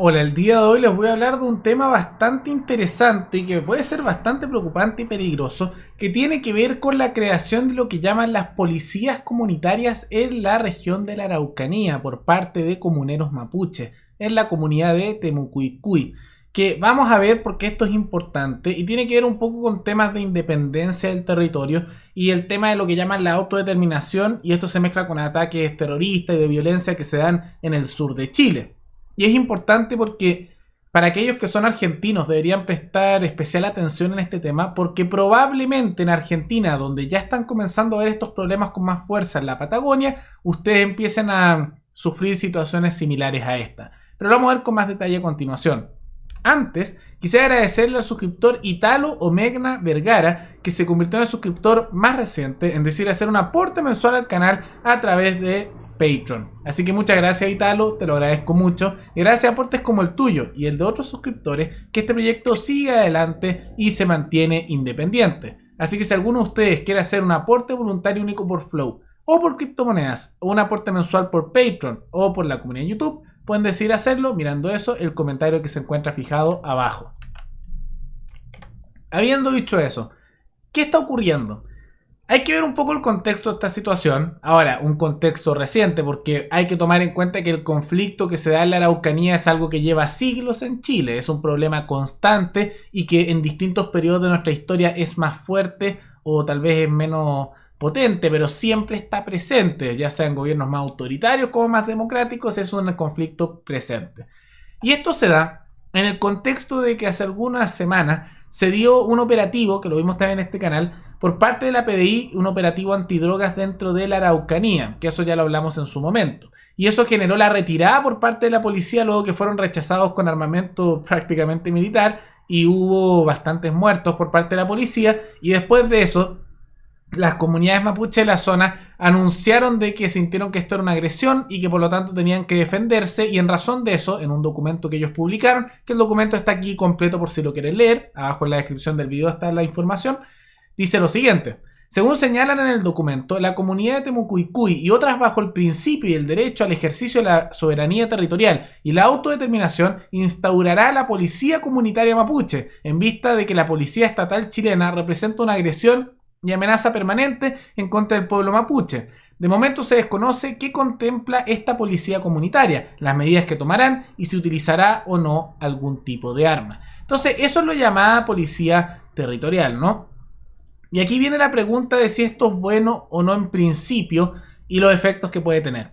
Hola, el día de hoy les voy a hablar de un tema bastante interesante y que puede ser bastante preocupante y peligroso, que tiene que ver con la creación de lo que llaman las policías comunitarias en la región de la Araucanía por parte de comuneros mapuches, en la comunidad de Temucuicui, que vamos a ver por qué esto es importante y tiene que ver un poco con temas de independencia del territorio y el tema de lo que llaman la autodeterminación, y esto se mezcla con ataques terroristas y de violencia que se dan en el sur de Chile. Y es importante porque para aquellos que son argentinos deberían prestar especial atención en este tema, porque probablemente en Argentina, donde ya están comenzando a ver estos problemas con más fuerza en la Patagonia, ustedes empiecen a sufrir situaciones similares a esta. Pero lo vamos a ver con más detalle a continuación. Antes, quisiera agradecerle al suscriptor Italo Omegna Vergara, que se convirtió en el suscriptor más reciente, en decir hacer un aporte mensual al canal a través de Patreon. Así que muchas gracias, Italo, te lo agradezco mucho. Y gracias a aportes como el tuyo y el de otros suscriptores, que este proyecto sigue adelante y se mantiene independiente. Así que si alguno de ustedes quiere hacer un aporte voluntario único por Flow, o por criptomonedas, o un aporte mensual por Patreon, o por la comunidad de YouTube, pueden decidir hacerlo mirando eso, el comentario que se encuentra fijado abajo. Habiendo dicho eso, ¿qué está ocurriendo? Hay que ver un poco el contexto de esta situación. Ahora, un contexto reciente, porque hay que tomar en cuenta que el conflicto que se da en la Araucanía es algo que lleva siglos en Chile. Es un problema constante y que en distintos periodos de nuestra historia es más fuerte o tal vez es menos potente, pero siempre está presente, ya sean gobiernos más autoritarios como más democráticos, es un conflicto presente. Y esto se da en el contexto de que hace algunas semanas se dio un operativo, que lo vimos también en este canal, por parte de la PDI, un operativo antidrogas dentro de la Araucanía, que eso ya lo hablamos en su momento. Y eso generó la retirada por parte de la policía luego que fueron rechazados con armamento prácticamente militar y hubo bastantes muertos por parte de la policía. Y después de eso, las comunidades mapuche de la zona anunciaron de que sintieron que esto era una agresión y que por lo tanto tenían que defenderse, y en razón de eso, en un documento que ellos publicaron, que el documento está aquí completo por si lo quieren leer, abajo en la descripción del video está la información, dice lo siguiente: según señalan en el documento, la comunidad de Temucuicui y otras bajo el principio y el derecho al ejercicio de la soberanía territorial y la autodeterminación instaurará la policía comunitaria mapuche en vista de que la policía estatal chilena representa una agresión y amenaza permanente en contra del pueblo mapuche. De momento se desconoce qué contempla esta policía comunitaria, las medidas que tomarán y si utilizará o no algún tipo de arma. Entonces, eso es lo llamada policía territorial, ¿no? Y aquí viene la pregunta de si esto es bueno o no en principio y los efectos que puede tener.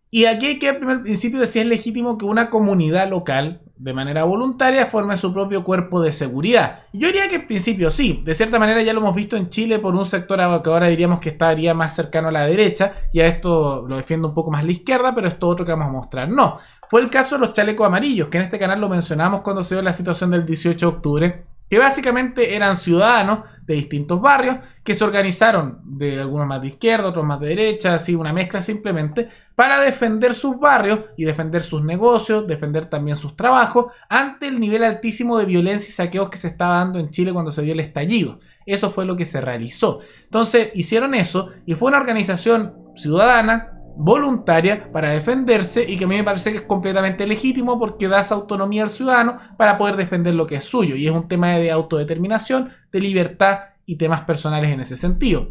Y aquí hay que ver primero el principio de si es legítimo que una comunidad local, de manera voluntaria, forme su propio cuerpo de seguridad. Yo diría que en principio sí. De cierta manera ya lo hemos visto en Chile por un sector que ahora diríamos que estaría más cercano a la derecha. Y a esto lo defiende un poco más la izquierda, pero esto otro que vamos a mostrar no. Fue el caso de los chalecos amarillos, que en este canal lo mencionamos cuando se dio la situación del 18 de octubre. Que básicamente eran ciudadanos de distintos barrios que se organizaron, de algunos más de izquierda, otros más de derecha, así una mezcla simplemente, para defender sus barrios y defender sus negocios, defender también sus trabajos, ante el nivel altísimo de violencia y saqueos que se estaba dando en Chile cuando se dio el estallido. Eso fue lo que se realizó. Entonces hicieron eso y fue una organización ciudadana, voluntaria, para defenderse, y que a mí me parece que es completamente legítimo porque da esa autonomía al ciudadano para poder defender lo que es suyo, y es un tema de autodeterminación, de libertad y temas personales en ese sentido.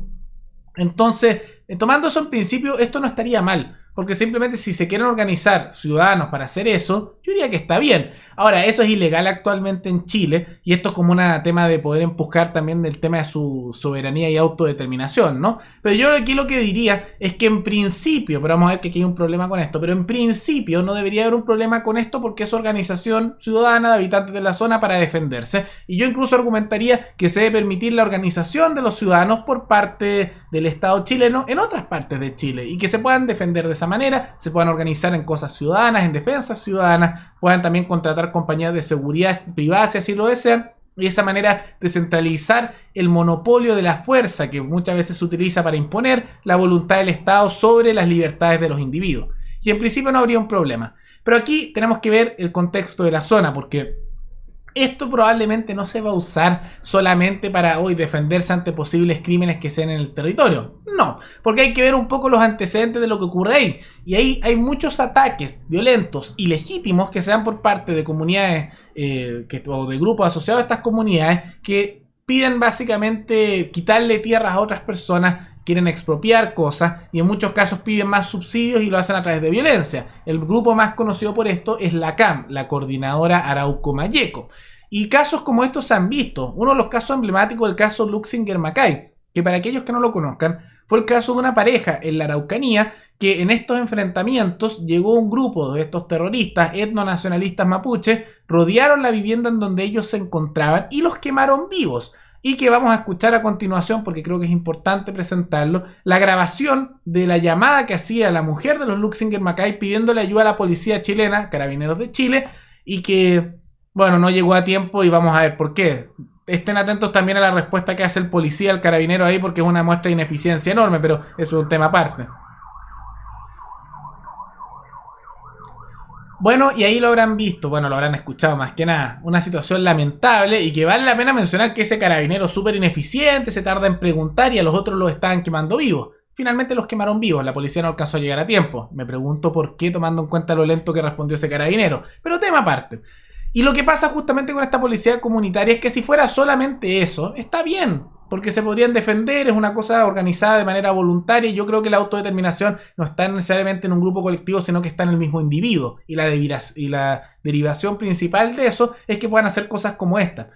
Entonces, tomando eso en principio, esto no estaría mal, porque simplemente si se quieren organizar ciudadanos para hacer eso, yo diría que está bien. Ahora, eso es ilegal actualmente en Chile, y esto es como un tema de poder empujar también del tema de su soberanía y autodeterminación, ¿no? Pero yo aquí lo que diría es que en principio, pero vamos a ver que aquí hay un problema con esto, pero en principio no debería haber un problema con esto porque es organización ciudadana de habitantes de la zona para defenderse, y yo incluso argumentaría que se debe permitir la organización de los ciudadanos por parte del Estado chileno en otras partes de Chile, y que se puedan defender de esa manera, se puedan organizar en cosas ciudadanas, en defensas ciudadanas, puedan también contratar compañías de seguridad privadas si así lo desean, y de esa manera descentralizar el monopolio de la fuerza que muchas veces se utiliza para imponer la voluntad del Estado sobre las libertades de los individuos. Y en principio no habría un problema. Pero aquí tenemos que ver el contexto de la zona, porque Esto probablemente no se va a usar solamente para hoy defenderse ante posibles crímenes que sean en el territorio. No, porque hay que ver un poco los antecedentes de lo que ocurre ahí. Y ahí hay muchos ataques violentos y legítimos que se dan por parte de comunidades o de grupos asociados a estas comunidades que piden básicamente quitarle tierras a otras personas, quieren expropiar cosas y en muchos casos piden más subsidios y lo hacen a través de violencia. El grupo más conocido por esto es la CAM, la Coordinadora Arauco Mayeco. Y casos como estos se han visto. Uno de los casos emblemáticos es el caso Luxinger Macay, que para aquellos que no lo conozcan, fue el caso de una pareja en la Araucanía que en estos enfrentamientos llegó un grupo de estos terroristas etnonacionalistas mapuches, rodearon la vivienda en donde ellos se encontraban y los quemaron vivos. Y que vamos a escuchar a continuación, porque creo que es importante presentarlo, la grabación de la llamada que hacía la mujer de los Luxinger Macay pidiéndole ayuda a la policía chilena, Carabineros de Chile, y que, bueno, no llegó a tiempo y vamos a ver por qué. Estén atentos también a la respuesta que hace el policía, el carabinero ahí, porque es una muestra de ineficiencia enorme, pero eso es un tema aparte. Bueno, y ahí lo habrán visto, bueno, lo habrán escuchado más que nada. Una situación lamentable y que vale la pena mencionar que ese carabinero súper ineficiente se tarda en preguntar y a los otros los estaban quemando vivos. Finalmente los quemaron vivos, la policía no alcanzó a llegar a tiempo. Me pregunto por qué, tomando en cuenta lo lento que respondió ese carabinero. Pero tema aparte. Y lo que pasa justamente con esta policía comunitaria es que si fuera solamente eso, está bien, porque se podrían defender, es una cosa organizada de manera voluntaria y yo creo que la autodeterminación no está necesariamente en un grupo colectivo, sino que está en el mismo individuo. Y la derivación principal de eso es que puedan hacer cosas como esta.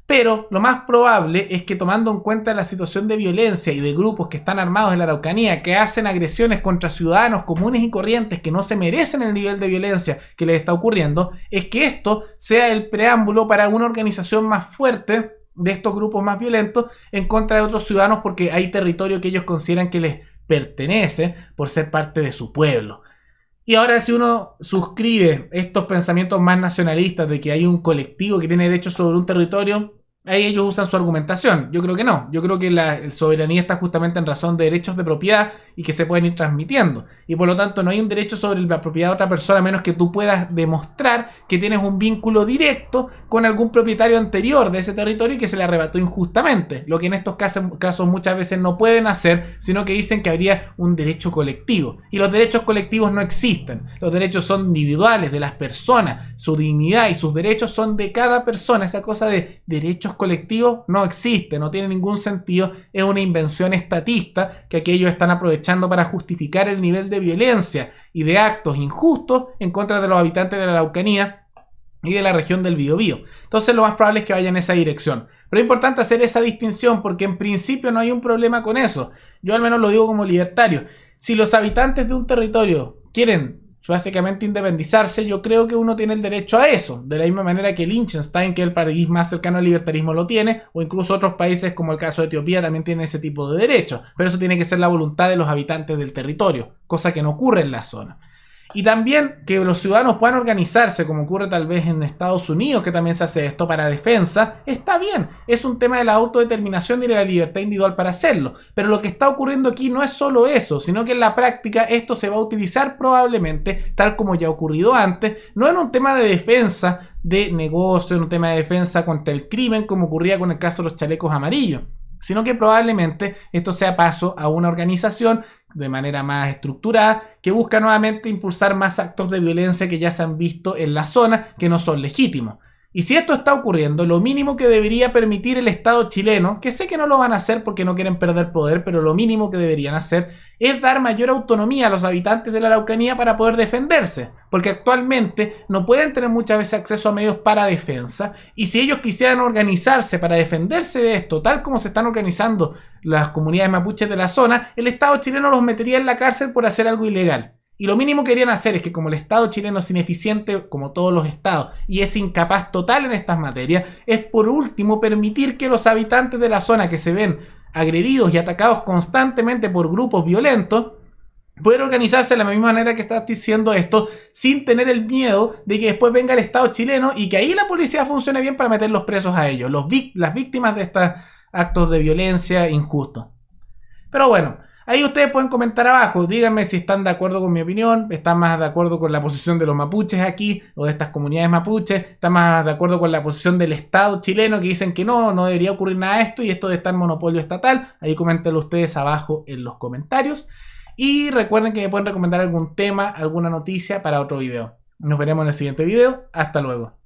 Pero lo más probable es que, tomando en cuenta la situación de violencia y de grupos que están armados en la Araucanía, que hacen agresiones contra ciudadanos comunes y corrientes que no se merecen el nivel de violencia que les está ocurriendo, es que esto sea el preámbulo para una organización más fuerte de estos grupos más violentos en contra de otros ciudadanos, porque hay territorio que ellos consideran que les pertenece por ser parte de su pueblo. Y ahora, si uno suscribe estos pensamientos más nacionalistas de que hay un colectivo que tiene derechos sobre un territorio, ahí ellos usan su argumentación. Yo creo que no. Yo creo que la soberanía está justamente en razón de derechos de propiedad y que se pueden ir transmitiendo. Y por lo tanto no hay un derecho sobre la propiedad de otra persona a menos que tú puedas demostrar que tienes un vínculo directo con algún propietario anterior de ese territorio y que se le arrebató injustamente. Lo que en estos casos muchas veces no pueden hacer, sino que dicen que habría un derecho colectivo. Y los derechos colectivos no existen. Los derechos son individuales de las personas. Su dignidad y sus derechos son de cada persona. Esa cosa de derechos colectivos no existe, no tiene ningún sentido. Es una invención estatista que aquellos están aprovechando para justificar el nivel de violencia y de actos injustos en contra de los habitantes de la Araucanía y de la región del Biobío. Entonces lo más probable es que vaya en esa dirección. Pero es importante hacer esa distinción porque en principio no hay un problema con eso. Yo al menos lo digo como libertario. Si los habitantes de un territorio quieren básicamente independizarse, yo creo que uno tiene el derecho a eso, de la misma manera que Liechtenstein, que es el país más cercano al libertarismo, lo tiene, o incluso otros países como el caso de Etiopía también tienen ese tipo de derechos, pero eso tiene que ser la voluntad de los habitantes del territorio, cosa que no ocurre en la zona. Y también que los ciudadanos puedan organizarse, como ocurre tal vez en Estados Unidos, que también se hace esto para defensa, está bien. Es un tema de la autodeterminación y de la libertad individual para hacerlo. Pero lo que está ocurriendo aquí no es solo eso, sino que en la práctica esto se va a utilizar probablemente, tal como ya ha ocurrido antes, no en un tema de defensa de negocio, en un tema de defensa contra el crimen, como ocurría con el caso de los chalecos amarillos, sino que probablemente esto sea paso a una organización de manera más estructurada que busca nuevamente impulsar más actos de violencia que ya se han visto en la zona que no son legítimos. Y si esto está ocurriendo, lo mínimo que debería permitir el Estado chileno, que sé que no lo van a hacer porque no quieren perder poder, pero lo mínimo que deberían hacer es dar mayor autonomía a los habitantes de la Araucanía para poder defenderse, porque actualmente no pueden tener muchas veces acceso a medios para defensa, y si ellos quisieran organizarse para defenderse de esto, tal como se están organizando las comunidades mapuches de la zona, el Estado chileno los metería en la cárcel por hacer algo ilegal. Y lo mínimo que querían hacer es que, como el Estado chileno es ineficiente, como todos los estados, y es incapaz total en estas materias, es por último permitir que los habitantes de la zona que se ven agredidos y atacados constantemente por grupos violentos, puedan organizarse de la misma manera que estás diciendo esto, sin tener el miedo de que después venga el Estado chileno y que ahí la policía funcione bien para meter los presos a ellos, las víctimas de estos actos de violencia injustos. Pero bueno, Ahí ustedes pueden comentar abajo, díganme si están de acuerdo con mi opinión, están más de acuerdo con la posición de los mapuches aquí, o de estas comunidades mapuches, están más de acuerdo con la posición del Estado chileno que dicen que no debería ocurrir nada de esto y esto de estar en monopolio estatal. Ahí coméntenlo ustedes abajo en los comentarios. Y recuerden que me pueden recomendar algún tema, alguna noticia para otro video. Nos veremos en el siguiente video. Hasta luego.